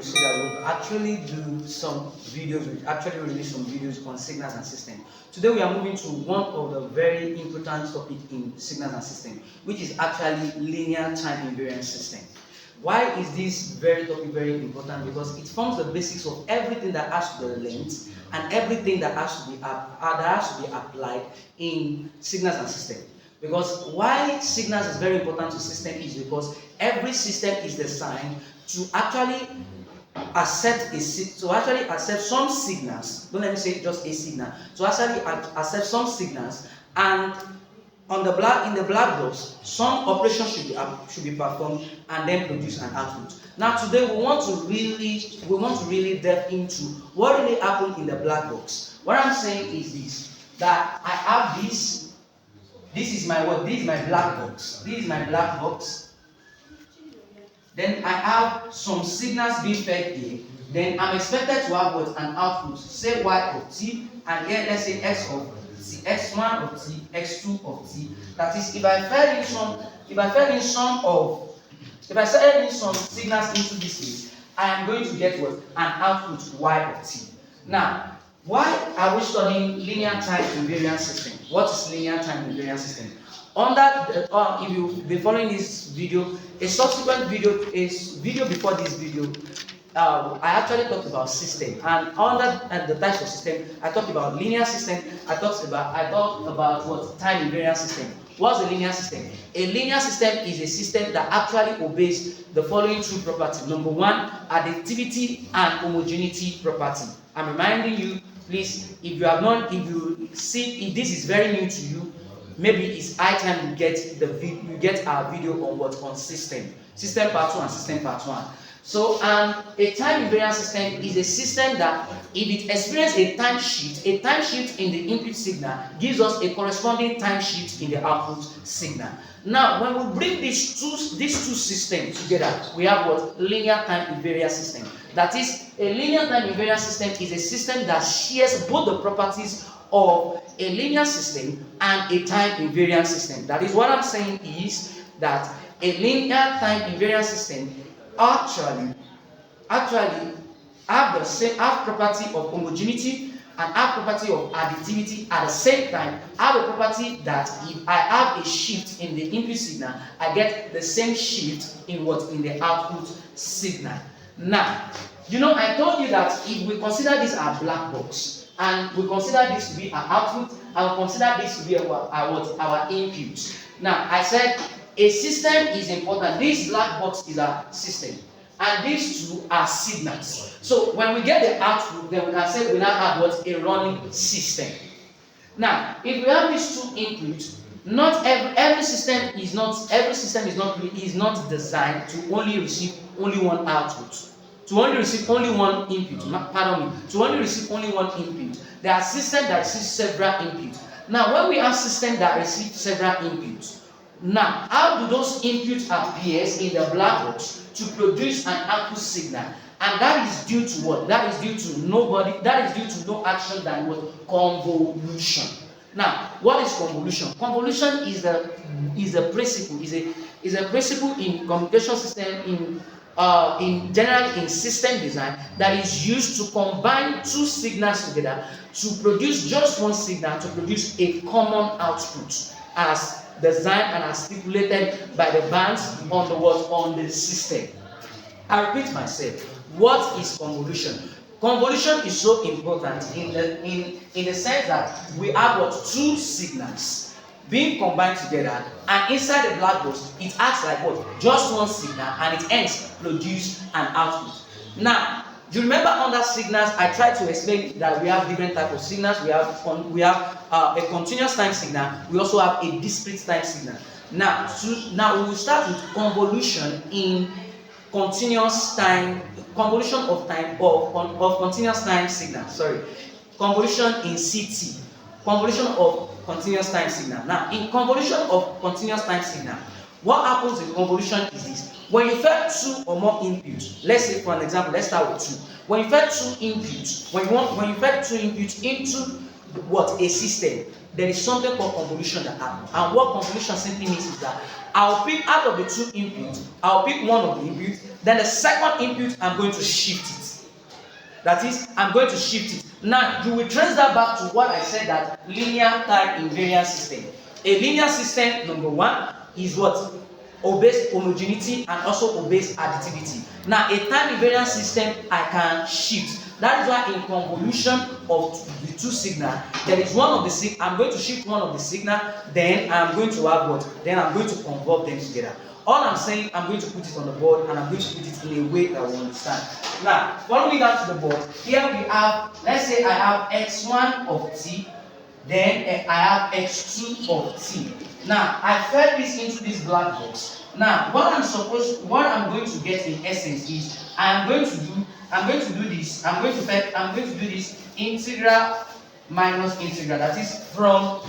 say that we'll actually do some videos, we actually release some videos on signals and systems. Today we are moving to one of the very important topic in signals and systems, which is actually linear time invariant system. Why is this very topic very important? Because it forms the basics of everything that has to be linked and everything that has to be applied in signals and systems. Because why signals is very important to system is because every system is designed to actually accept some signals. Don't let me say just a signal. To actually accept some signals, and in the black box, some operation should be performed and then produce an output. Now today we want to really delve into what really happened in the black box. What I'm saying is this: that I have this. This is my black box. This is my black box. Then I have some signals being fed here. Then I'm expected to have what? An output. Say y of t, and here let's say x of t, x1 of t, x2 of t. That is, if I fed in some signals into this list, I am going to get what? An output y of t. Now, why are we studying linear time invariant system? What is linear time invariant system? If you've been following this video, a subsequent video, before this video, I actually talked about system, and under the types of system, I talked about linear system. I talked about what? Time invariant system. What's a linear system? A linear system is a system that actually obeys the following two properties. Number one, additivity and homogeneity property. I'm reminding you, please, if this is very new to you, maybe it's high time you get our video on system part 2 and system part 1. So a time invariant system is a system that if it experiences a time shift in the input signal gives us a corresponding time shift in the output signal. Now, when we bring these two systems together, we have what? Linear time invariant system. That is, a linear time invariant system is a system that shares both the properties of a linear system and a time invariant system. That is, what I'm saying is that a linear time invariant system actually have property of homogeneity and have property of additivity at the same time. Have a property that if I have a shift in the input signal, I get the same shift in the output signal. Now, I told you that if we consider this our black box, and we consider this to be our output, and we consider this to be our input. Now, I said a system is important. This black box is a system, and these two are signals. So when we get the output, then we can say we now have a running system. Now, if we have these two inputs, not every system is not designed to only receive only one output. To only receive only one input. To only receive only one input. There are systems that receive several inputs. Now, when we have systems that receive several inputs, now how do those inputs appear in the black box to produce an output signal? And that is due to what? That is due to no action than what? Convolution. Now, what is convolution? Convolution is a principle in communication system generally in system design that is used to combine two signals together to produce just one signal to produce a common output as designed and as stipulated by the bands on the system. I repeat myself. What is convolution? Convolution is so important in the sense that we have two signals being combined together, and inside the black box it acts like just one signal, and it hence produce an output. Now, you remember under signals I tried to explain that we have different types of signals. We have a continuous time signal. We also have a discrete time signal. Now we will start with convolution in continuous time, convolution of continuous time signal. Convolution in CT, convolution of continuous time signal. Now, in convolution of continuous time signal, what happens in convolution is this: when you fed two or more inputs, let's say for an example, let's start with 2. When you fed two inputs, when you fed two inputs into a system, there is something called convolution that happens. And what convolution simply means is that I'll pick out of the two inputs, I'll pick one of the inputs, Then the second input, I'm going to shift it. That is, I'm going to shift it. Now, you will trace that back to what I said, that linear time invariant system. A linear system, number one, is what? Obeys homogeneity and also obeys additivity. Now, a time invariant system, I can shift. That is why in convolution of the two signal, there is one of the signal, I'm going to shift one of the signal, then I'm going to have what? Then I'm going to convert them together. All I'm saying, I'm going to put it on the board and I'm going to put it in a way that we understand. Now, following down to the board, here we have, let's say I have x1 of t, then I have x2 of t. Now, I fed this into this black box. Now, what I'm going to get in essence is, I'm going to do this integral minus integral. That is from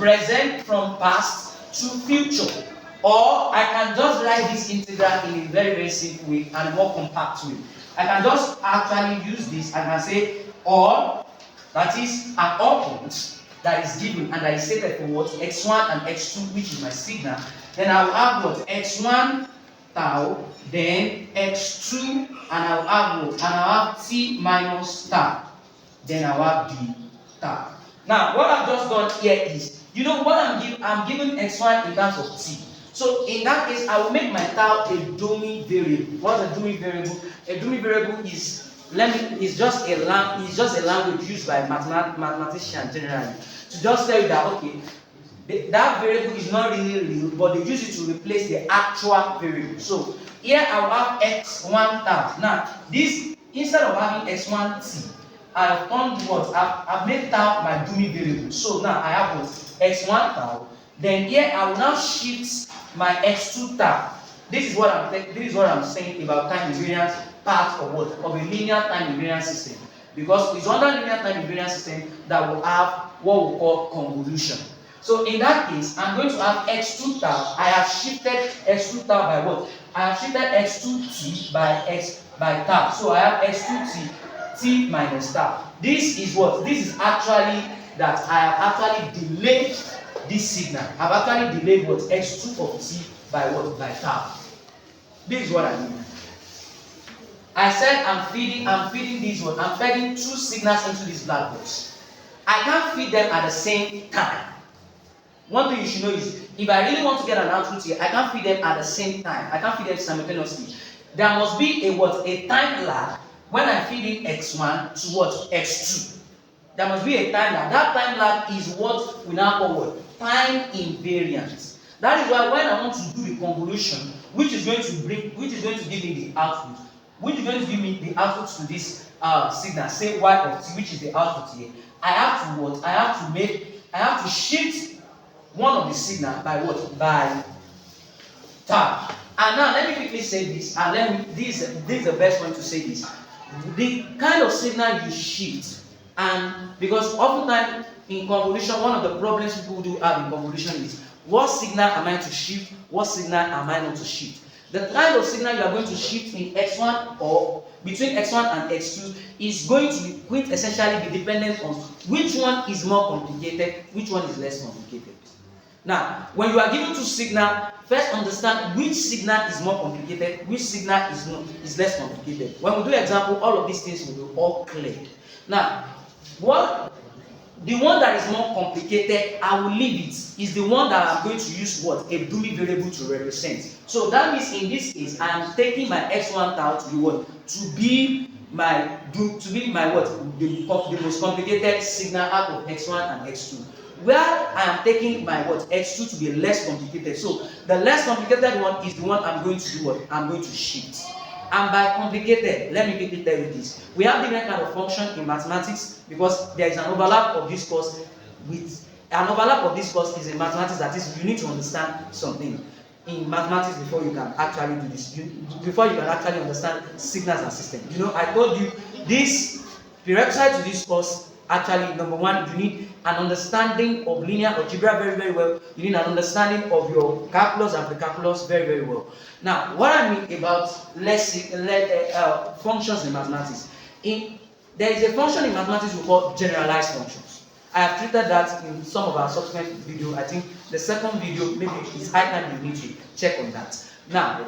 past to future. Or I can just write this integral in a very, very simple way and more compact way. I can just actually use this and I say, or, that is an or point that is given and that is stated for what? X1 and X2, which is my signal. Then I will have what? X1 tau, then X2, and I will have what? And I will have T minus tau. Then I will have D tau. Now, what I've just done here is, you know what I'm giving X1 in terms of T. So in that case, I will make my tau a dummy variable. What's a dummy variable? A dummy variable is just a language used by mathematicians generally to just tell you that, okay, that variable is not really real, but they use it to replace the actual variable. So here I will have x1 tau. Now this, instead of having x1 t, I have done what? I've made tau my dummy variable. So now I have what? X1 tau. Then here I will now shift my x2 tau. This is what I'm saying about time invariant part of what? Of a linear time invariant system. Because it's under linear time invariant system that will have what we call convolution. So in that case, I'm going to have x2 tau. I have shifted x2 tau by what? I have shifted x2t by tau. So I have x2t t minus tau. This is what? This is actually that I have actually delayed this signal. I've actually delayed what? X2 of t by what? By tau. This is what I mean. I said I'm feeding this one. I'm feeding two signals into this black box. I can't feed them at the same time. One thing you should know is, if I really want to get an output here, I can't feed them at the same time. I can't feed them simultaneously. There must be a time lag when I'm feeding x1 to what? X2. There must be a time lag. That time lag is what we now call what? Time invariant. That is why when I want to do a convolution, which is going to give me the output, to this signal, say y of t, which is the output here, I have to what? I have to shift one of the signal by what? By tau. And now let me quickly say this, and this is the best way to say this. The kind of signal you shift, and because oftentimes in convolution, one of the problems people do have in convolution is, what signal am I to shift? What signal am I not to shift? The kind of signal you are going to shift in x1 or between x1 and x2 is going to be quintessentially be dependent on which one is more complicated, which one is less complicated. Now, when you are given two signals, first understand which signal is more complicated, which signal is less complicated. When we do example, all of these things will be all cleared. Now, the one that is more complicated, I will leave it, is the one that I'm going to use what? A dummy variable to represent. So that means in this case, I am taking my x1 tau to be what? To be my what? The most complicated signal out of x1 and x2. Where I am taking my what? X2 to be less complicated. So the less complicated one is the one I'm going to do what? I'm going to shift. And by complicated, let me quickly tell you this. We have different kind of function in mathematics because there is an overlap of this course is in mathematics. That is, you need to understand something in mathematics before you can actually do this. Before you can actually understand signals and systems. You know, I told you this prerequisite to this course. Actually, number one, you need an understanding of linear algebra very, very well. You need an understanding of your calculus and precalculus very, very well. Now, what I mean about functions in mathematics, there is a function in mathematics we call generalized functions. I have treated that in some of our subsequent videos. I think the second video, maybe it's high time you need to check on that. Now,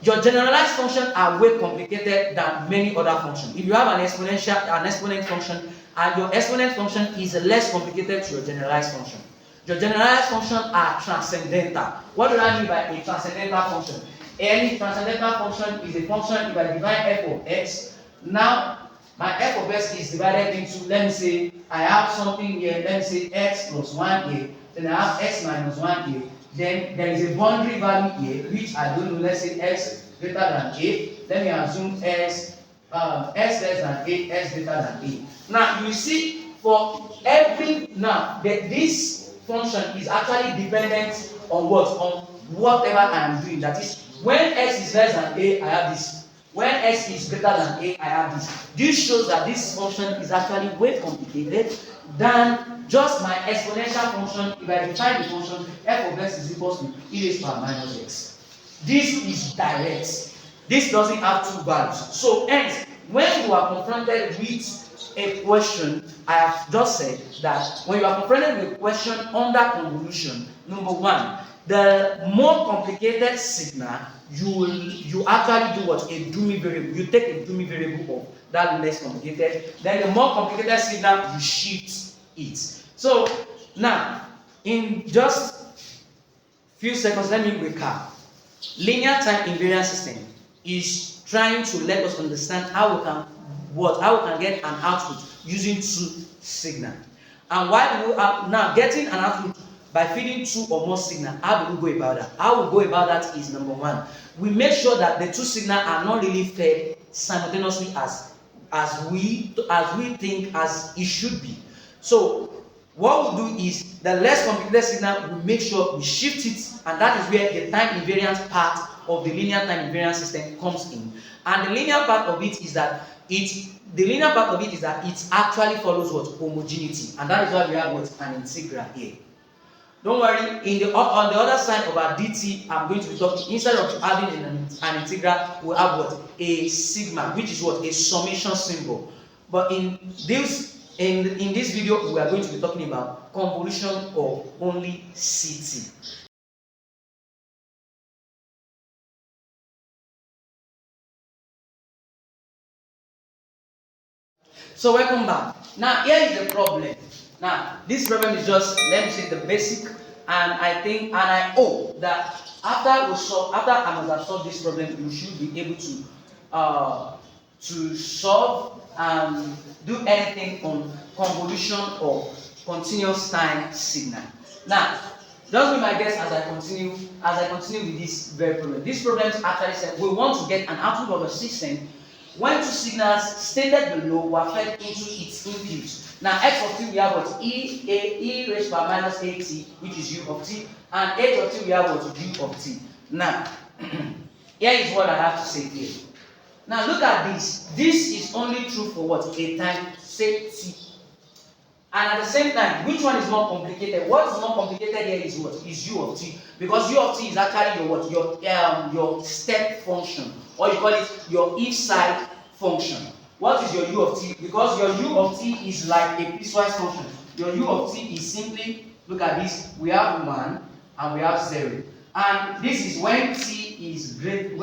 Your generalized functions are way complicated than many other functions. If you have an exponent function, and your exponent function is less complicated to your generalized function. Your generalized functions are transcendental. What do I mean by a transcendental function? Any transcendental function is a function if I divide f of x. Now, my f of x is divided into, let me say, I have something here, let me say x plus 1a, then I have x minus 1a, then there is a boundary value here, which I don't know, let's say x greater than a, let me assume x less than a, x greater than a. Now, you see, for every, this function is actually dependent on what? On whatever I am doing. That is, when x is less than a, I have this. When x is greater than a, I have this. This shows that this function is actually way complicated than just my exponential function. If I define the function, f of x is equals to e raised to power minus x. This is direct. This doesn't have two values. So hence, when you are confronted with a question, I have just said that when you are confronted with a question under convolution, number one, the more complicated signal, you actually do what? A dummy variable. You take a dummy variable of that less complicated. Then the more complicated signal, you shift it. So now, in just few seconds, let me recap. Linear time invariant system is trying to let us understand how we can get an output using two signals. And why do we have now getting an output by feeding two or more signals? How do we go about that? How we go about that is, number one, we make sure that the two signals are not really fed simultaneously as we think as it should be. So what we do is the less complicated signal, we make sure we shift it, and that is where the time invariant part of the linear time invariant system comes in. And the linear part of it is that it actually follows what? Homogeneity. And that is why we have what? An integral here. Don't worry, on the other side of our dt, I'm going to be talking, instead of having an integral, we'll have what? A sigma, which is what? A summation symbol. But in this video, we are going to be talking about convolution of only CT. So welcome back. Now here is the problem. Now this problem is just, let me say, the basic, and I hope that after I must have solved this problem, you should be able to solve and do anything on convolution or continuous time signal. Now, just be my guest as I continue with this very problem. This problem actually said we want to get an output of a system when two signals stated below were fed into its input. Now, x of t we have what? E raised to power minus at, which is u of t, and h of t we have what? U of t. Now, here is what I have to say here. Now, look at this. This is only true for what? A time, say t. And at the same time, which one is more complicated? What is more complicated here is what? Is u of t. Because u of t is actually your what? Your step function. Or you call it your if side function. What is your u of t? Because your u of t is like a piecewise function. Your u of t is simply, look at this, we have 1 and we have 0. And this is when t is greater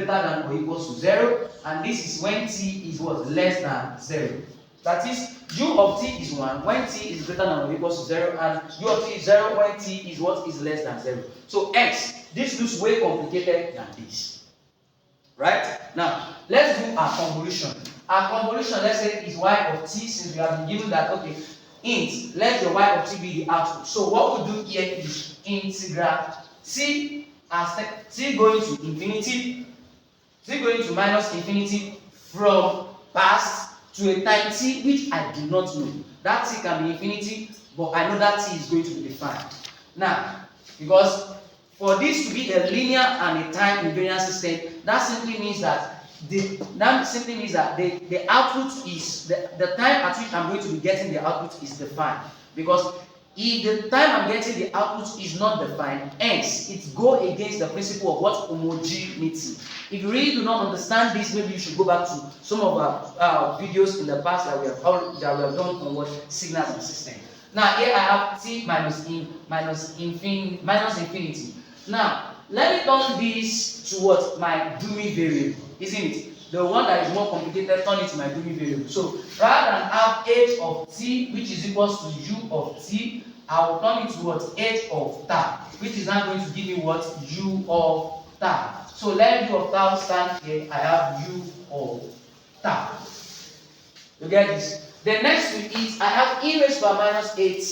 than or equals to 0, and this is when t is what? Less than 0. That is, u of t is 1 when t is greater than or equals to 0, and u of t is 0 when t is what? Is less than 0. So x, this looks way complicated than this. Right? Now, let's do our convolution. Our convolution, let's say, is y of t, since we have been given that, okay, int, let your y of t be the output. So what we do here is integral t as t going to infinity, t going to minus infinity from past to a time t which I do not know. That t can be infinity, but I know that t is going to be defined. Now, because for this to be a linear and a time invariant system, that simply means that the output is the time at which I'm going to be getting the output is defined. Because if the time I'm getting the output is not defined, hence it goes against the principle of what? Homogeneity. If you really do not understand this, maybe you should go back to some of our videos in the past that we have done on what? Signals and systems. Now here I have t minus infinity. Now, let me turn this to what? My dummy variable, isn't it? The one that is more complicated, turn it to my dummy variable. So rather than have h of t, which is equals to u of t, I will turn it to what? H of tau, which is now going to give me what? U of tau. So let u of tau stand here. I have u of tau. You get this? The next to it, I have e raised to power minus at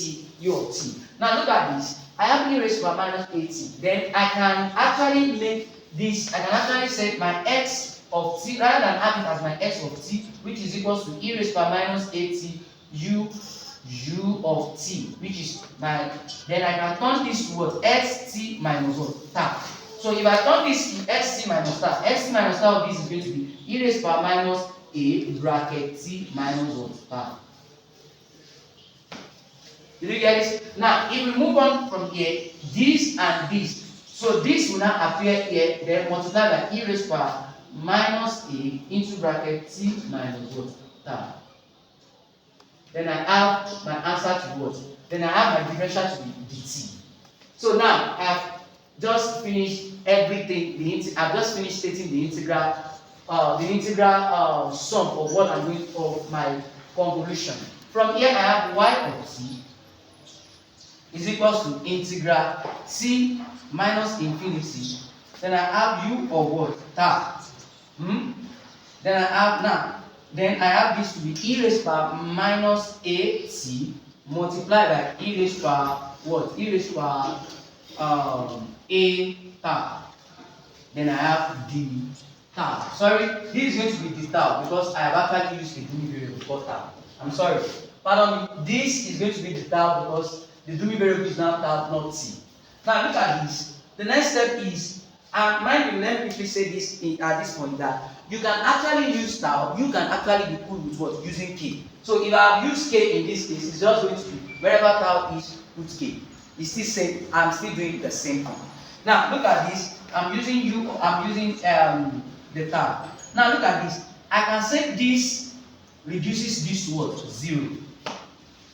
u of t. Now look at this. I have e raised to power minus at. Then I can actually make this, I can actually set my x of t, rather than have it as my x of t, which is equals to e raised to power minus at u of t, which is my, then I can turn this to what? Xt minus what? Tau. So if I turn this to xt minus tau, xt minus tau of this is going to be e raised to power minus a bracket t minus what? Tau. Did you get it? Now, if we move on from here, this and this, so this will now appear here, then multiply by e raised to power minus a into bracket t minus what? Tau. Then I have my answer to what? Then I have my differential to be dt. So now I have just finished everything. I've just finished stating the integral sum of what I'm doing of my convolution. From here I have y of t is equals to integral t minus infinity. Then I have u of what? Tau. Then I have this to be e raised to power minus at multiplied by e raised to power what? E raised to power a tau. Then I have d tau. Sorry, this is going to be d tau because I have actually used a dummy variable called tau. I'm sorry. Pardon me. This is going to be the tau because the dummy variable is now tau, not t. Now look at this. The next step is, and mind you, let me quickly say this at this point that you can actually use tau, you can actually be cool with what? Using k. So if I have used k in this case, it's just going to be wherever tau is, put k. It's still same, I'm still doing the same thing. Now look at this. I'm using the tau. Now look at this. I can say this reduces this to what? 0.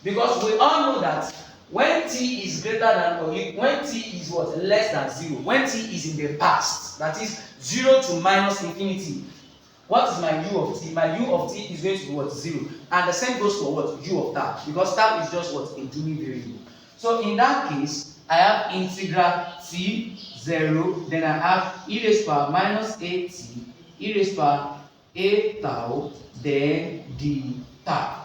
Because we all know that when t is greater than, or when t is what? Less than 0. When t is in the past, that is 0 to minus infinity. What is my u of t? My u of t is going to be what? 0. And the same goes for what? U of tau. Because tau is just what? A dummy variable. So in that case, I have integral t 0. Then I have e raised to power minus at, e raised to power a tau, then d tau.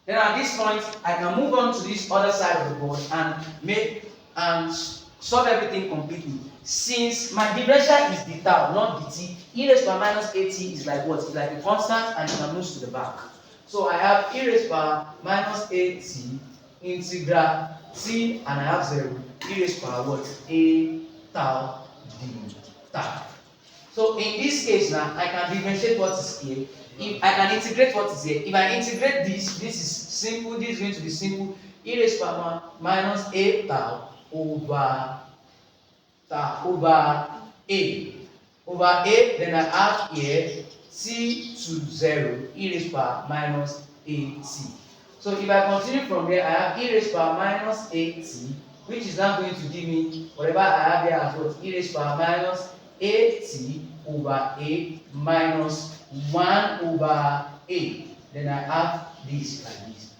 Then at this point, I can move on to this other side of the board and make and solve everything completely. Since my differential is d tau, not dt, e raised to power minus at is like what? It's like a constant and it can move to the back. So I have e raised to power minus at integral t and I have 0, e raised to power what? A tau d tau. So in this case now, I can differentiate what is here. If I can integrate what is here. If I integrate this, this is simple, this is going to be simple. E raised to power minus a tau over a. Over a, then I have here t to 0, e raised to power minus at. So if I continue from here, I have e raised to power minus at, which is now going to give me whatever I have here as what? E raised to power minus at over a minus 1 over a. Then I have this like this.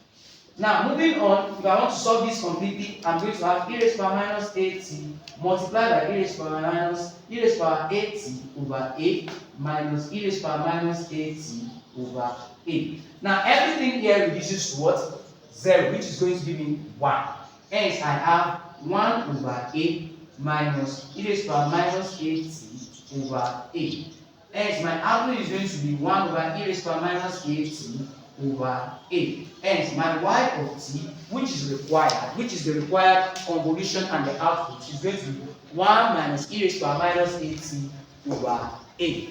Now moving on, if I want to solve this completely, I'm going to have e raised to power minus at multiplied by e raised to power minus e raised to power at over a minus e raised to power minus at over a. Now everything here reduces to what? 0, which is going to give me 1. Hence I have 1 over a minus e raised to power minus at over a. Hence my output is going to be 1 over e raised to power minus at over a. Hence my y of t, which is the required convolution and the output, is going to be 1 minus e raised to power minus at over a.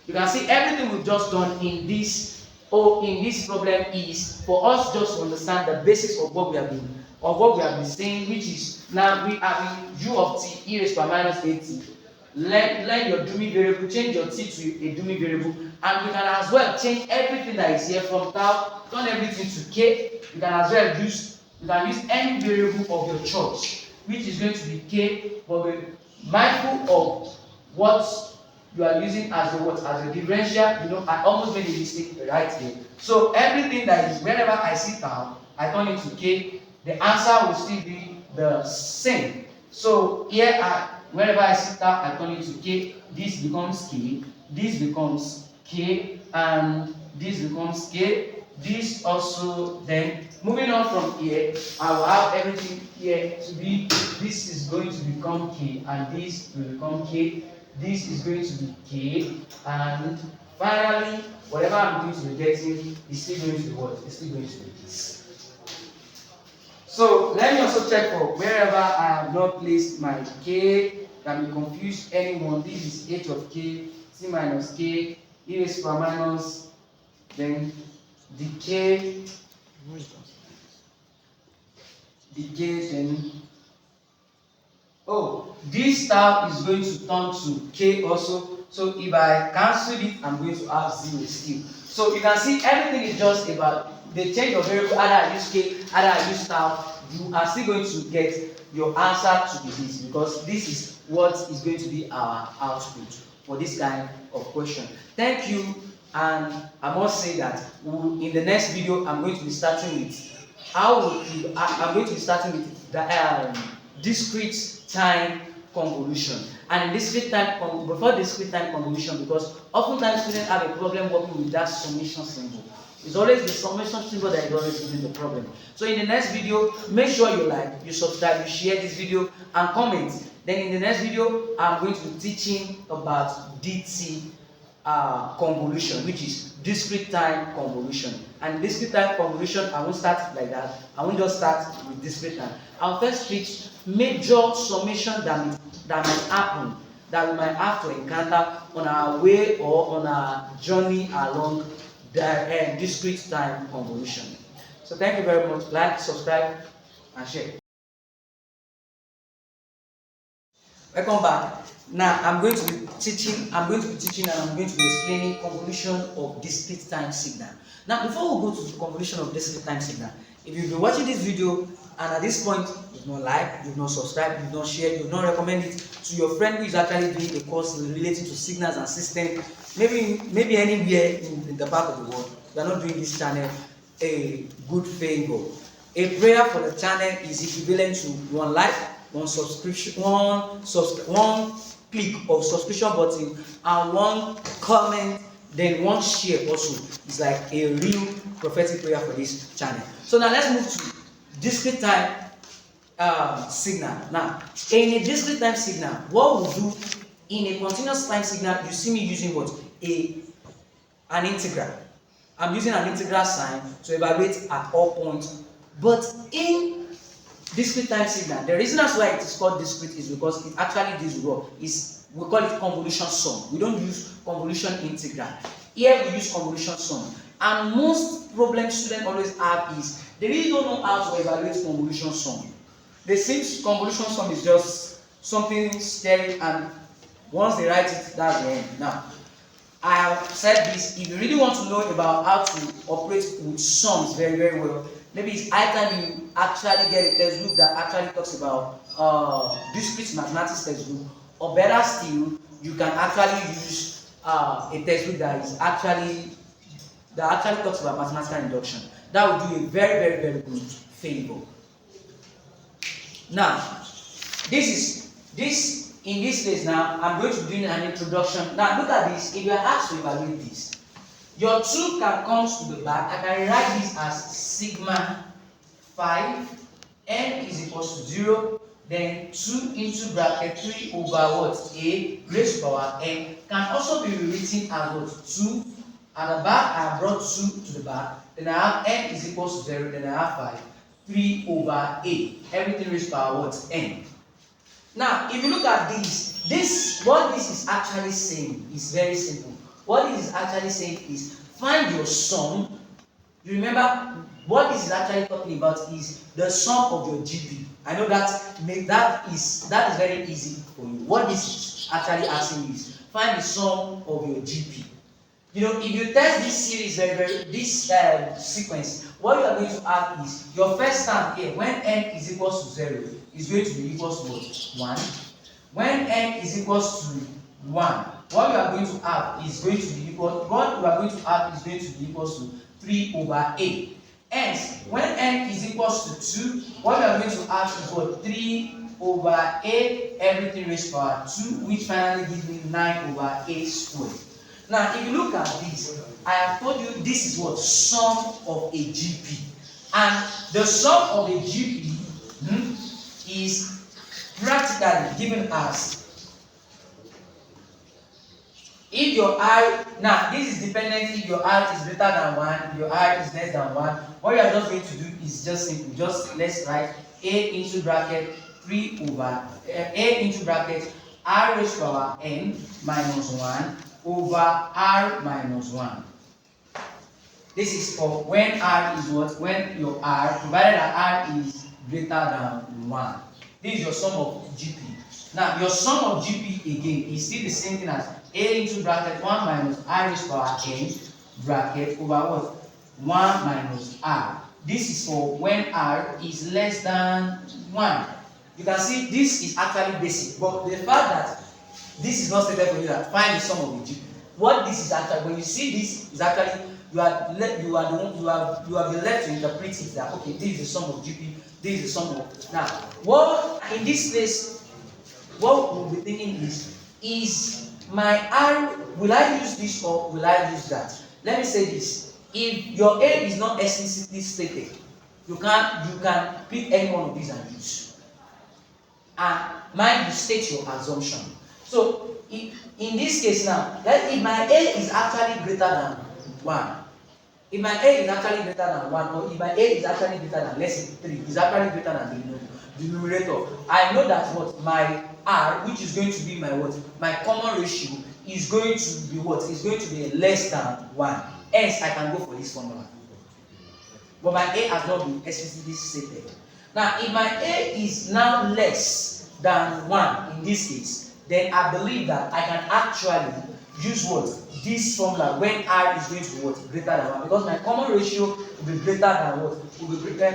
You can see everything we've just done in this problem is for us just to understand the basis of what we have been saying, which is now we are in u of t e raised to power minus at. Learn your dummy variable, change your t to a dummy variable, and you can as well change everything that is here from tau, turn everything to k. You can as well use any variable of your choice, which is going to be k, but mindful of what you are using as a what, as a differential. You know, I almost made a mistake right here. So everything that is, whenever I sit down, I turn it to k, the answer will still be the same. So here whenever I sit down, I turn it to k, this becomes k, this becomes k, and this becomes k, this also. Then moving on from here, I will have everything here to be, this is going to become k, and this will become k, this is going to be k, and finally whatever I'm going to be getting is still going to be what? It's still going to be this. So let me also check for wherever I have not placed my k that may confuse anyone. This is h of k, t minus k, e raised to power minus, then decay, then oh, this tau is going to turn to k also. So if I cancel it, I'm going to have 0 still. So you can see everything is just about the change of variable. Either I use k, either I use tau, you are still going to get your answer to be this, because this is what is going to be our output for this kind of question. Thank you, and I must say that in the next video I'm going to be starting with I'm going to be starting with the discrete time convolution. And in discrete time, before discrete time convolution, because oftentimes students have a problem working with that summation symbol. It's always the summation symbol that is always giving the problem. So in the next video, make sure you like, you subscribe, you share this video, and comment. Then in the next video, I'm going to be teaching about DT convolution, which is discrete time convolution. And discrete time convolution, I won't start like that. I won't just start with discrete time. I'll first treat major summation that might happen, that we might have to encounter on our way or on our journey along the discrete time convolution. So thank you very much. Like, subscribe, and share. Welcome back. Now I'm going to be teaching and I'm going to be explaining convolution of discrete time signal. Now before we go to the convolution of discrete time signal, if you've been watching this video and at this point you've not liked, you've not subscribed, you've not shared, you've not recommended it to your friend who is actually doing a course relating to signals and systems, maybe anywhere in the part of the world, you are not doing this channel a good favor. A prayer for the channel is equivalent to one like, one subscription, one click of subscription button, and one comment, then one share also. It's like a real prophetic prayer for this channel. So now let's move to discrete time signal. Now in a discrete time signal, what we'll do in a continuous time signal, you see me using what? An integral. I'm using an integral sign to evaluate at all points. But in discrete time signal, the reason that's why it is called discrete is because it actually deals with what is, we call it convolution sum. We don't use convolution integral. Here we use convolution sum. And most problems students always have is they really don't know how to evaluate convolution sum. They think convolution sum is just something scary, and once they write it, that's the end. Now, I have said this, if you really want to know about how to operate with sums very, very well, maybe it's high time you actually get a textbook that actually talks about discrete mathematics textbook, or better still, you can actually use a textbook that actually talks about mathematical induction. That would do a very, very, very good favor. Now, in this case now, I'm going to be doing an introduction. Now look at this. If you are asked to evaluate this, your 2 can come to the back. I can write this as sigma 5, n is equals to 0, then 2 into bracket 3 over what? A raised to power n can also be rewritten as what? 2, and the back I brought 2 to the back, then I have n is equals to 0, then I have 5, 3 over a, everything raised to power what? N. Now, if you look at what this is actually saying is very simple. What this is actually saying is find your sum. You remember what this is actually talking about is the sum of your GP. I know that is very easy for you. What this is actually asking you is find the sum of your GP. You know, if you test this series this sequence, what you are going to have is your first term here when n is equals to 0 is going to be equals to what? 1. when n is equals to 1, what we are going to have is going to be equal, what we are going to have is going to be equals to 3 over a. Hence, when n is equals to 2, what we are going to have is what? 3 over a, everything raised to power 2, which finally gives me 9 over a squared. Now, if you look at this, I have told you this is what? Sum of a GP. And the sum of a GP is practically given as, if your I, now this is dependent if your I is greater than 1, your I is less than 1. What you are just going to do is just simple, just let's write a into bracket 3 over a into bracket r raised to power n minus 1 over r minus 1. This is for when r is what? When your r, provided that r is greater than 1. This is your sum of GP. Now, your sum of GP again is still the same thing as a into bracket 1 minus r raised to power n bracket over what? 1 minus r. This is for when r is less than 1. You can see this is actually basic, but the fact that this is not stated for you that find the sum of the GP. What this is actually, when you see this, is actually you have been left to interpret it that okay, this is the sum of GP, this is the sum of. Now, what in this place, what we'll be thinking is my R, will I use this or will I use that? Let me say this. If your A is not explicitly stated, you can pick any one of these and use. And mind you state your assumption. So in this case now, that if my A is actually greater than 1, if my A is actually greater than 1, or if my A is actually greater than, let's say 3, is actually greater than the numerator, I know that what my R, which is going to be my what? My common ratio is going to be what? Is going to be less than 1. Hence, I can go for this formula. But my A has not been explicitly stated. Now, if my A is now less than 1 in this case, then I believe that I can actually use what? This formula when R is going to be what? Greater than 1. Because my common ratio will be greater than what?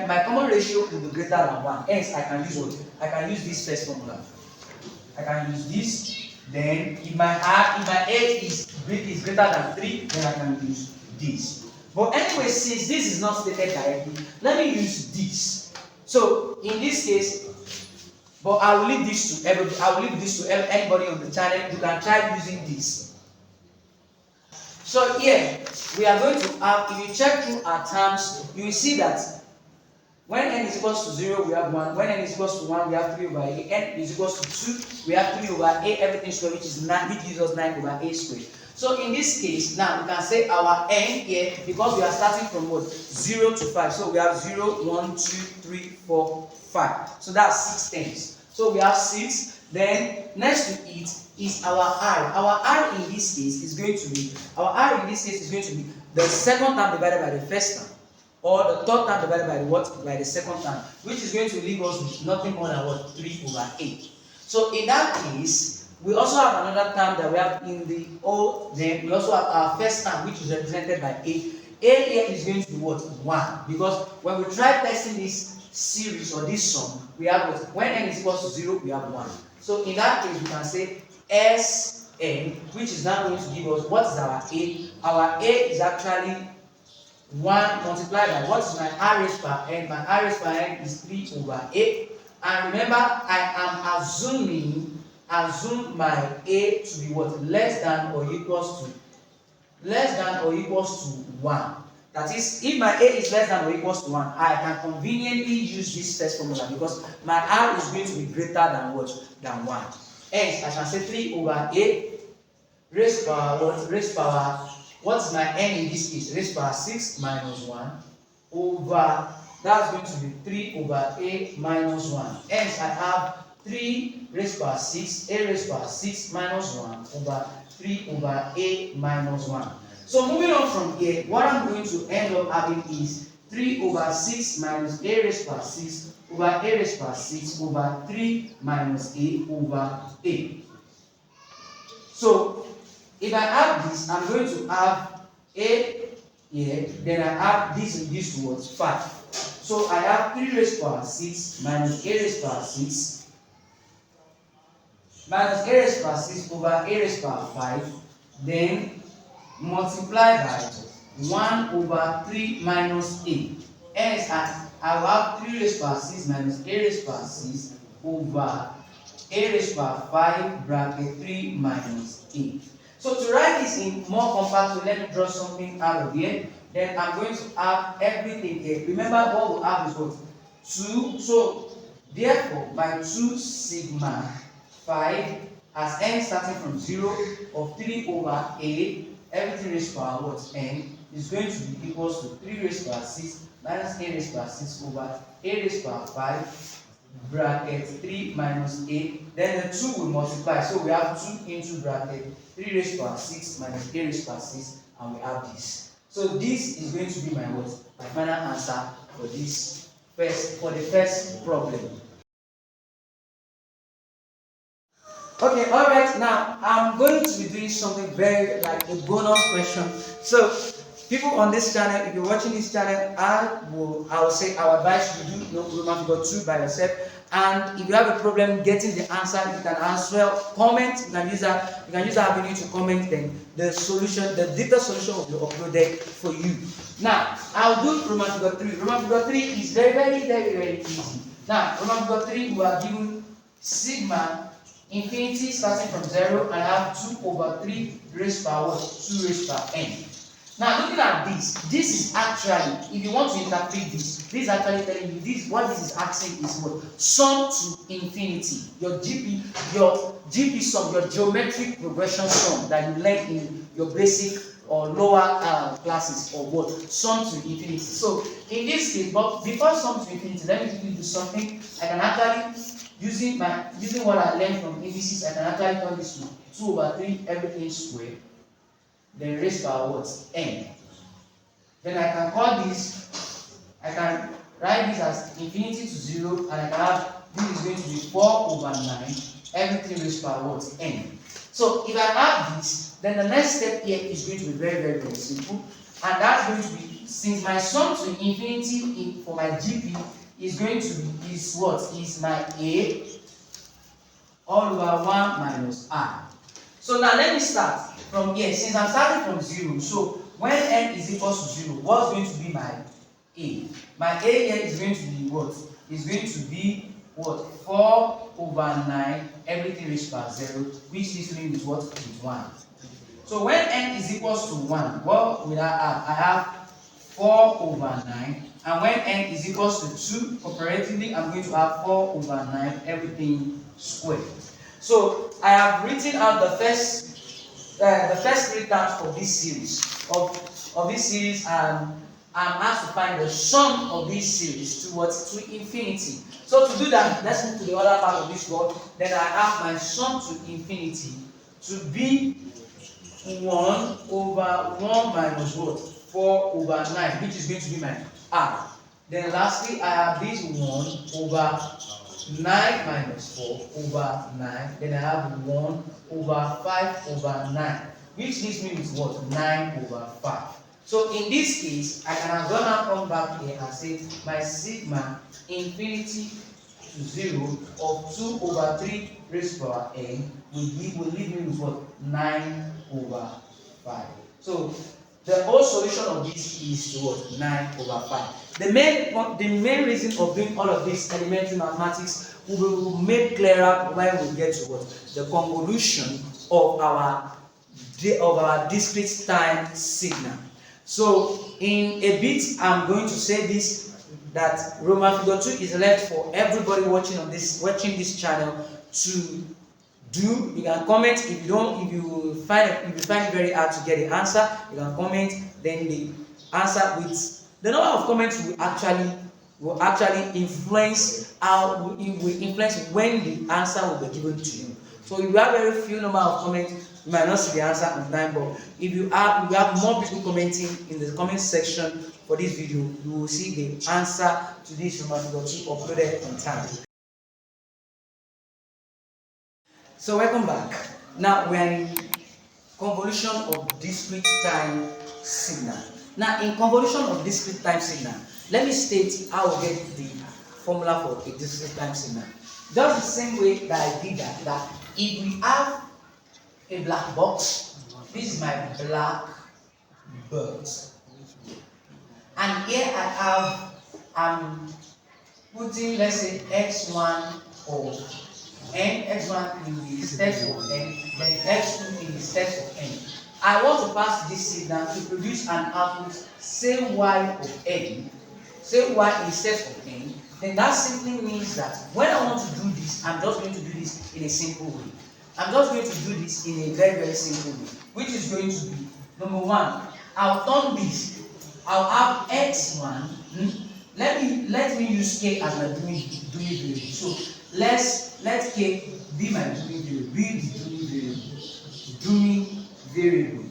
My common ratio will be greater than 1. Hence, I can use what? I can use this first formula. I can use this. Then, if my A is greater than 3, then I can use this. But anyway, since this is not stated directly, let me use this. So, in this case, but I will leave this to everybody. I will leave this to anybody on the channel. You can try using this. So here we are going to have, if you check through our terms, you will see that when n is equals to 0, we have 1. When n is equals to 1, we have 3 over a. N is equals to 2, we have 3 over a, everything squared, which is 9, which gives us 9 over a squared. So in this case, now we can say our n here, because we are starting from what? 0 to 5. So we have 0, 1, 2, 3, 4, 5. So that's 6 terms. So we have 6. Then next to it is our r. Our r in this case is going to be, the second term divided by the first term, or the third term divided by the what? By the second term, which is going to leave us with nothing more than what? 3 over 8. So in that case, we also have another term that we have in the O. Then we also have our first term, which is represented by 8. A here is going to be what? 1. Because when we try testing this series or this sum, we have what? When n is equals to 0, we have 1. So in that case, we can say Sn, which is now going to give us what is our A? Our A is actually 1 multiplied by what is my R raised per n? My R raised per n is 3 over A. And remember, I am assume my A to be what? Less than or equals to 1. That is, if my A is less than or equals to 1, I can conveniently use this first formula because my R is going to be greater than what? Than 1. Hence, I can say 3 over A raised power what? Raised power, what's my n in this case? Raised power 6 minus 1 over, that's going to be 3 over A minus 1. Hence, I have 3 raised power 6, A raised power 6 minus 1 over 3 over A minus 1. So moving on from here, what I'm going to end up having is 3 over 6 minus A raised power 6 over A raised power 6 over 3 minus A over A. So if I add this, I'm going to have A here, then I add this and this towards 5. So I have 3 raised power 6 minus A raised power 6 minus a raised power 6 over a raised power 5, then multiply by 1 over 3 minus a. Hence, I will have 3 raised power 6 minus a raised power 6 over a raised power 5 bracket 3 minus a. So to write this in more compact way, let me draw something out of here. Then I'm going to have everything here. Remember what we have is what? 2. So therefore, my 2 sigma 5 as n starting from 0 of 3 over a, everything raised power what? N is going to be equals to 3 raised power 6 minus a raised power 6 over a raised power 5 bracket 3 minus a. Then the 2 will multiply. So we have 2 into bracket 3 raised power 6 minus a raised power 6, and we have this. So this is going to be my what? My final answer for this the first problem. Okay, alright, now I'm going to be doing something very like a bonus question. So people on this channel, if you're watching this channel, I will say I would advise you do Roman figure 2 by yourself. And if you have a problem getting the answer, you can as well comment. You can use that avenue to comment. Then the solution, the detailed solution will be uploaded for you. Now I'll do Roman figure 3. Roman figure 3 is very easy. Now Roman figure 3, we are given sigma infinity starting from 0, and I have 2 over 3 raised power 2 raised power n. Now looking at this is actually, if you want to interpret this is actually telling you this, what this is asking is what? Sum to infinity. Your GP sum, your geometric progression sum that you learn in your basic or lower classes, or what? Sum to infinity. So in this case, but before sum to infinity, let me quickly do something. I can actually, using what I learned from indices, I can actually turn this to 2 over 3 everything squared. Then raised power what? N. Then I can call this, I can write this as infinity to 0, and I can have this is going to be 4 over 9, everything raised power what? N. So if I have this, then the next step here is going to be very simple, and that's going to be, since my sum to infinity for my GP is going to be, is what? Is my A all over 1 minus R. So now let me start from here. Since I'm starting from 0, so when n is equals to 0, what's going to be my A? My A here is going to be what? Is going to be what? 4 over 9, everything raised by 0, which this means is what? Is 1. So when n is equals to 1, what will I have? I have 4 over 9. And when n is equals to 2, comparatively, I'm going to have 4 over 9, everything squared. So I have written out the first 3 terms of this series. Of this series, and I'm asked to find the sum of this series to infinity. So to do that, let's move to the other part of this word. Then I have my sum to infinity to be 1 over 1 minus what? 4 over 9, which is going to be my R. Then lastly, I have this 1 over 9 minus 4 over 9. Then I have 1 over 5 over 9, which leaves me with what? 9 over 5. So in this case, I can as well now come back here and say my sigma infinity to 0 of 2 over 3 raised to power n will leave me with what? 9 over 5. So the whole solution of this is what? 9 over 5. The main reason of doing all of this elementary mathematics will make clearer when we get to what? The convolution of our discrete time signal. So in a bit, I'm going to say this, that Roman figure 2 is left for everybody watching this channel to do. You can comment if you find it very hard to get the answer. You can comment. Then the answer with the number of comments will actually influence when the answer will be given to you. So if you have very few number of comments, you might not see the answer on time. But if you have more people commenting in the comment section for this video, you will see the answer to this Roman figure 2 uploaded on time. So welcome back. Now we are in convolution of discrete time signal. Now in convolution of discrete time signal, let me state how we get the formula for a discrete time signal. Just the same way that I did that if we have a black box, this is my black box, and here I have, I'm putting, let's say, x1 of n, x1 in the steps of n, then x2 in the steps of n. I want to pass this signal to produce an output, say y of n, say y in the steps of n. Then that simply means that when I want to do this, I'm just going to do this in a simple way. I'm just going to do this in a very, very simple way, which is going to be, number one, I'll turn this. I'll have x1. Let me use k as my doing variable. So let k be my doing variable. Be the doing variable.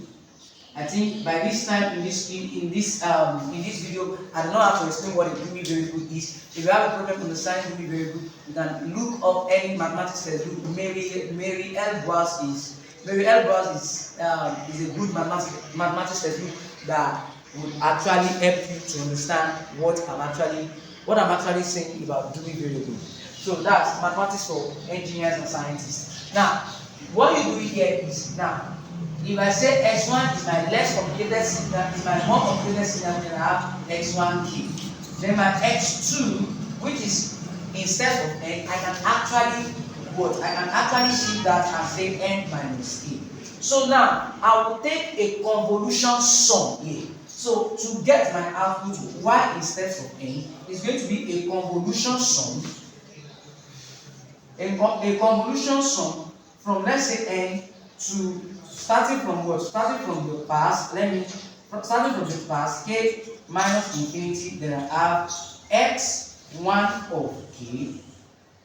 I think by this time in this video, I don't know how to explain what a doing variable is. If you have a problem understanding doing variable, you can look up any mathematics textbook. Mary L. Brown is a good mathematics textbook that would actually help you to understand what I'm actually saying about doing variable. So that's mathematics for engineers and scientists. Now, what you do here is, now, if I say x1 is my less complicated signal, is my more complicated signal, then I have x1k. Then my x2, which is instead of n, I can actually shift that and say n minus k. So now I will take a convolution sum here. So to get my output y in steps of n is going to be a convolution sum. A convolution sum from, let's say, n to starting from what? Starting from the past. Starting from the past, k minus infinity. Then I have x1 of k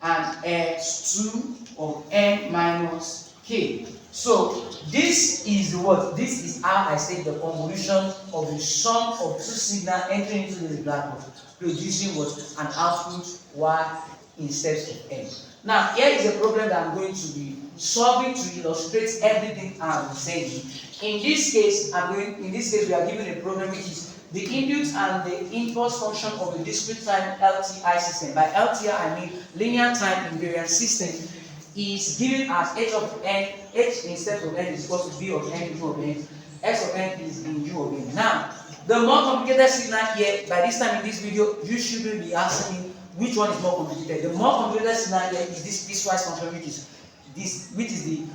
and x2 of n minus k. So this is what? This is how I say the convolution of the sum of two signals entering into this black box, producing what? An output y in steps of n. Now here is a problem that I'm going to be solving to illustrate everything I'm saying. In this case, we are given a problem which is the input and the impulse function of the discrete time LTI system. By LTI, I mean linear time invariant system. Is given as h of n, h in steps of n is equal to b of n u of n, x of n is in u of n. Now, the more complicated signal here, by this time in this video, you shouldn't be asking me which one is more complicated. The more complicated signal here is this piecewise function, which is the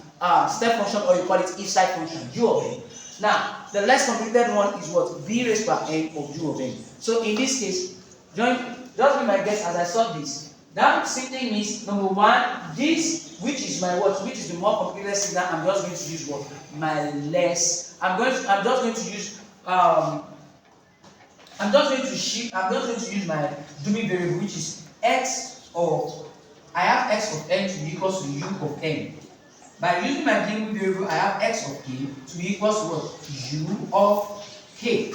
step function, or you call it each side function, u of n. Now, the less complicated one is what? B raised by n of u of n. So in this case, just be my guess as I solve this. That simply means, number one, this, which is my what? Which is the more complicated signal, I'm just going to use what? My less. I'm just going to use my doing variable, which is x of, I have x of n to be equal to u of n. By using my doing variable, I have x of k to be equal to what? U of k.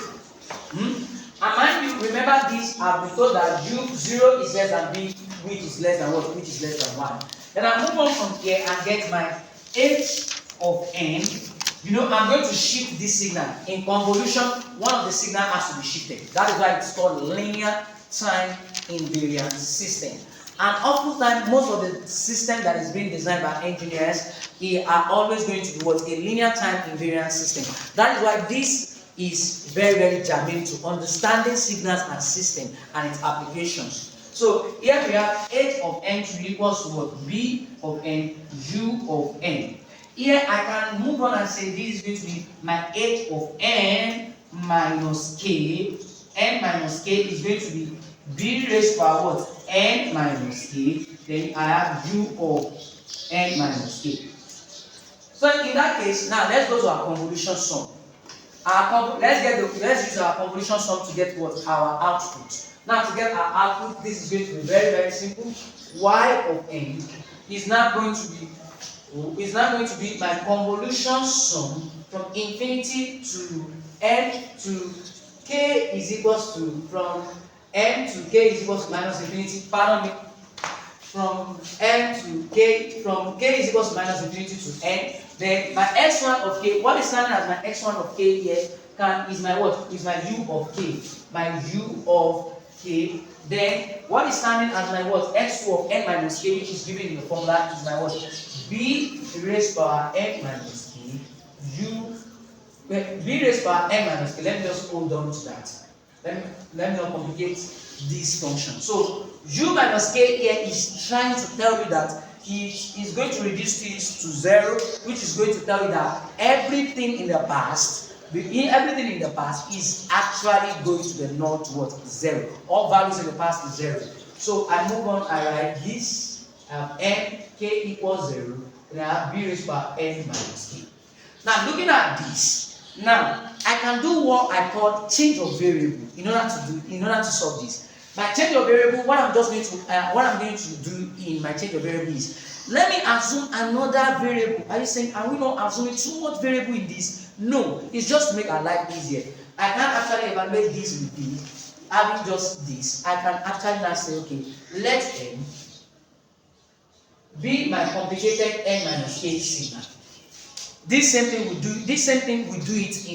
And mind you, remember this, I've been told that u 0 is less than b, which is less than what? Which is less than 1. Then I move on from here and get my h of n. You know, I'm going to shift this signal. In convolution, one of the signals has to be shifted. That is why it's called linear time invariant system. And oftentimes, most of the system that is being designed by engineers are always going to be what? A linear time invariant system. That is why this is very, very germane to understanding signals and system and its applications. So here we have h of n to be equal to what? B of n, u of n. Here I can move on and say this is going to be my h of n minus k. N minus k is going to be b raised by what? N minus k. Then I have u of n minus k. So in that case, now let's go to our convolution sum. Let's use our convolution sum to get what? Our output. Now to get our output, this is going to be very, very simple. Y of n is now going to be my convolution sum from infinity to n to k is equals to, from n to k is equals to minus infinity, pardon me, from n to k, from k is equals to minus infinity to n. Then my x1 of k, what is standing as my x1 of k here is my what? Is my u of k, my u of k. Then what is standing as my what? X2 of n minus k, which is given in the formula, is my what? B raised power n minus k u. B raised power n minus k. Let me just hold on to that. Let me not complicate this function. So u minus k here is trying to tell you that he is going to reduce this to 0, which is going to tell you that everything in the past is actually going to the not what? 0. All values in the past is 0. So I move on, I write this, I have n, k equals 0, and I have b raised by n minus k. Now looking at this, now I can do what I call change of variable in order to solve this. My change of variable, what I'm going to do in my change of variable is, let me assume another variable. Are you saying, are we not assuming too much variable in this? No, it's just to make our life easier. I can't actually evaluate this with this. Having just this, I can actually now say, okay, let n be my complicated n minus k sigma. This same thing we do it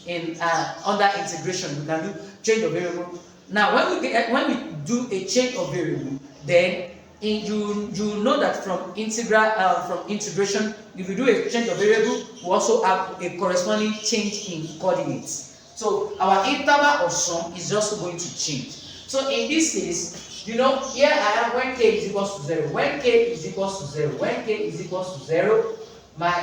in under integration. We can do change of variable. Now when we do a change of variable, then you know that from integration, if we do a change of variable, we also have a corresponding change in coordinates. So our interval of sum is just going to change. So in this case, you know, here I have when k is equals to 0, when k is equals to 0, when k is equals to 0, my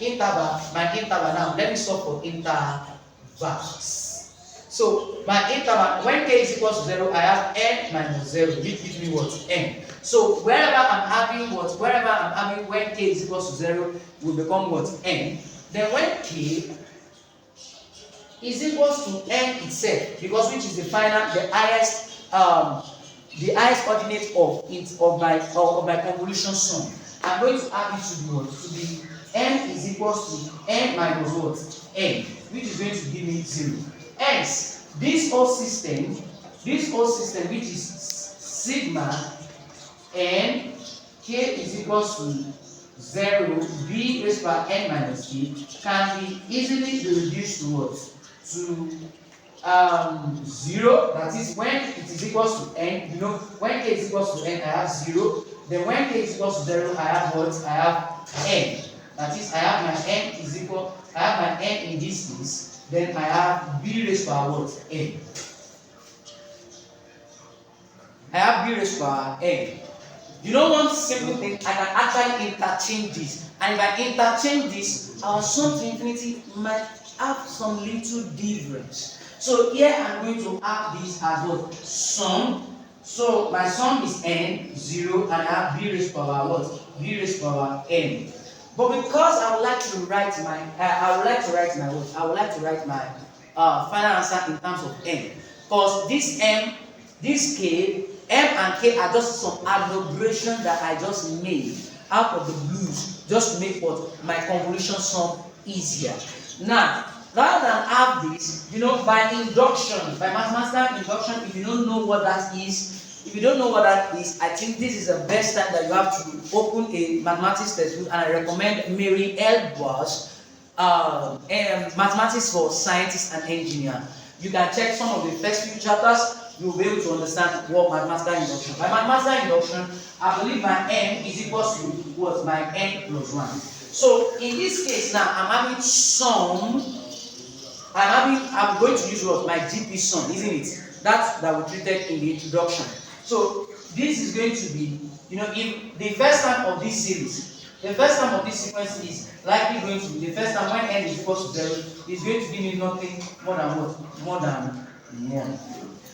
interval now, let me solve for intervals. So my interval, when k is equals to 0, I have n minus 0, which gives me what? N. So wherever I'm having when k is equals to 0 will become what? N. Then when k is equals to n itself, because which is the highest coordinate of my convolution sum, I'm going to add it to the what? To the n is equals to n minus what? N, which is going to give me 0. Hence, this whole system which is sigma n k is equals to 0 b raised by n minus k can be easily reduced to what? To 0. That is when it is equals to n. You know, when k is equals to n, I have 0. Then when k is equals to 0, I have what? I have n. That is, I have my n in this case. Then I have b raised by what? N. I have b raised by n. You know one simple thing, I can actually interchange this. And if I interchange this, our sum to infinity might have some little difference. So here I'm going to have this as what? Sum. So my sum is n, 0, and I have b raised power what? B raised power n. But because I would like to write my final answer in terms of n. Because this k, m and k are just some aggregation that I just made out of the blues, just to make what? My convolution sum easier. Now, rather than have this, you know, by mathematical induction, if you don't know what that is, I think this is the best time that you have to open a mathematics textbook, and I recommend Mary L. Bosch, Mathematics for Scientists and Engineers. You can check some of the first few chapters. You will be able to understand what mathematical induction. By mathematical induction, I believe my n is equals to what? My n plus 1. So in this case now, I'm going to use what? My GP sum, isn't it? That we treated in the introduction. So this is going to be, you know, if the first time of this series, the first time of this sequence is likely going to be the first time when n is equals to 0, is going to give me nothing more than what? More than 1.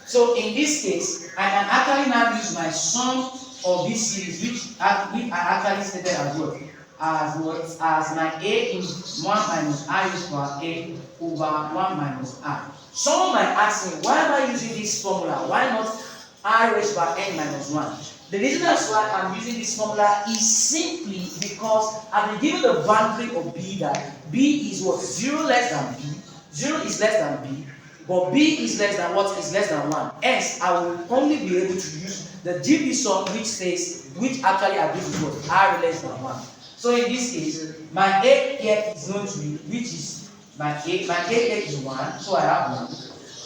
So in this case, I can actually now use my sum of this series, which I actually stated as what? As my a in 1 minus I raised to a over 1 minus I. Someone might ask me, why am I using this formula? Why not I raised by n minus 1? The reason that's why I'm using this formula is simply because I've been given the boundary of b, that b is what? 0 less than b, 0 is less than b, but b is less than what? Is less than 1. Hence, I will only be able to use the GP sum which actually agrees with what? R less than 1. So in this case, my a here is going to be, which is my a here is 1, so I have 1.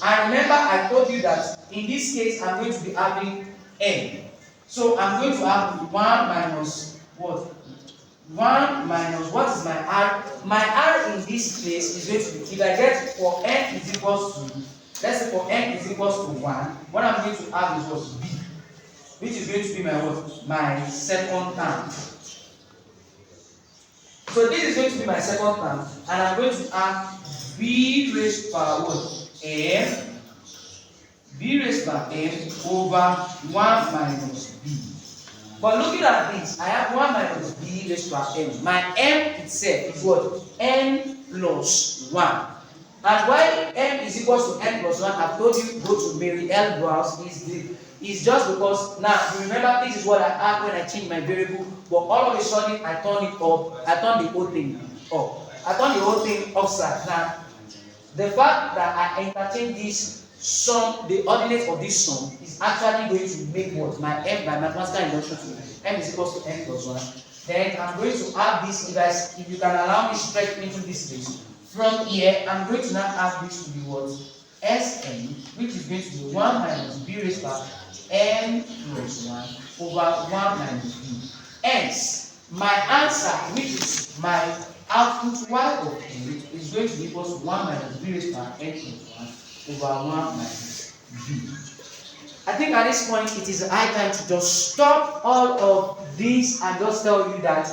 And remember, I told you that in this case, I'm going to be having n. So I'm going to have 1 minus what? 1 minus what is my r? My r in this place is going to be, if I get for n is equals to, let's say for n is equals to 1, what I'm going to have is what? B, which is going to be my what? My second term. So this is going to be my second term, and I'm going to add b raised by what? M, b raised by m over 1 minus b. But looking at this, I have 1 minus b raised by m. My m itself is what? N plus 1. And why m is equal to n plus 1, I've told you, go to Mary L. Browse, is just because, now, you remember this is what I had when I changed my variable, but all of a sudden, I turn it up, I turn the whole thing up. I turn the whole thing upside. Now, the fact that I entertain this sum, the ordinate of this sum, is actually going to make what? My m, my mathematical induction to m is equal to n plus 1. Then I'm going to add this, if you can allow me stretch into this place. From here, I'm going to now add this to be what? Sn, which is going to be 1 minus b raised by n plus 1 over 1 minus b. Hence, my answer, which is my output y of n, is going to be equal to 1 minus b raised by n plus 1 over 1 minus b. I think at this point it is high time to just stop all of this and just tell you that,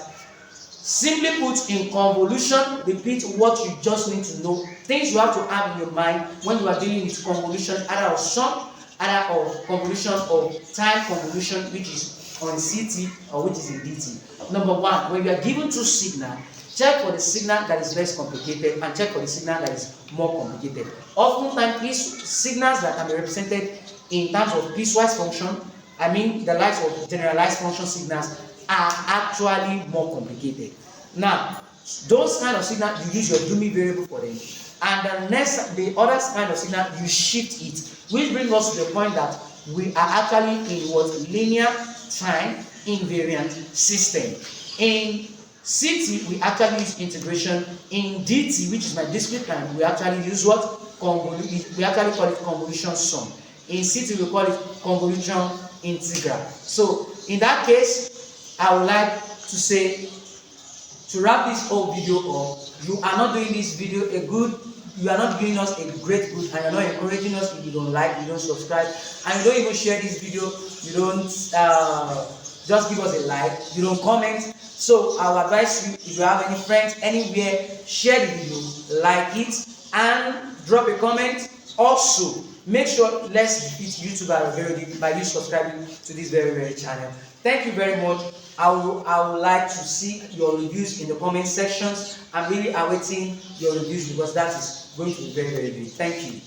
simply put, in convolution, repeat what you just need to know. Things you have to have in your mind when you are dealing with convolution, either of sum, either of convolution of time convolution, which is on CT or which is in DT. Number one, when you are given two signals, check for the signal that is less complicated and check for the signal that is more complicated. Oftentimes, these signals that can be represented in terms of piecewise function, I mean the likes of generalized function signals, are actually more complicated. Now, those kind of signals, you use your Doomy variable for them, and the other kind of signal, you shift it, which brings us to the point that we are actually in what? Linear time invariant system. In CT, we actually use integration. In DT, which is my discrete time, we actually use what? We actually call it convolution sum. In CT, we call it convolution integral. So, in that case, I would like to say, to wrap this whole video up, you are not doing this video you are not giving us a great good, and you are not encouraging us if you don't like, you don't subscribe, and you don't even share this video, you don't just give us a like, you don't comment. So I would advise you, if you have any friends anywhere, share the video, like it, and drop a comment. Also, make sure, let's defeat YouTube algorithm by you subscribing to this very channel. Thank you very much. I would like to see your reviews in the comment sections. I'm really awaiting your reviews because that is going to be very big. Thank you.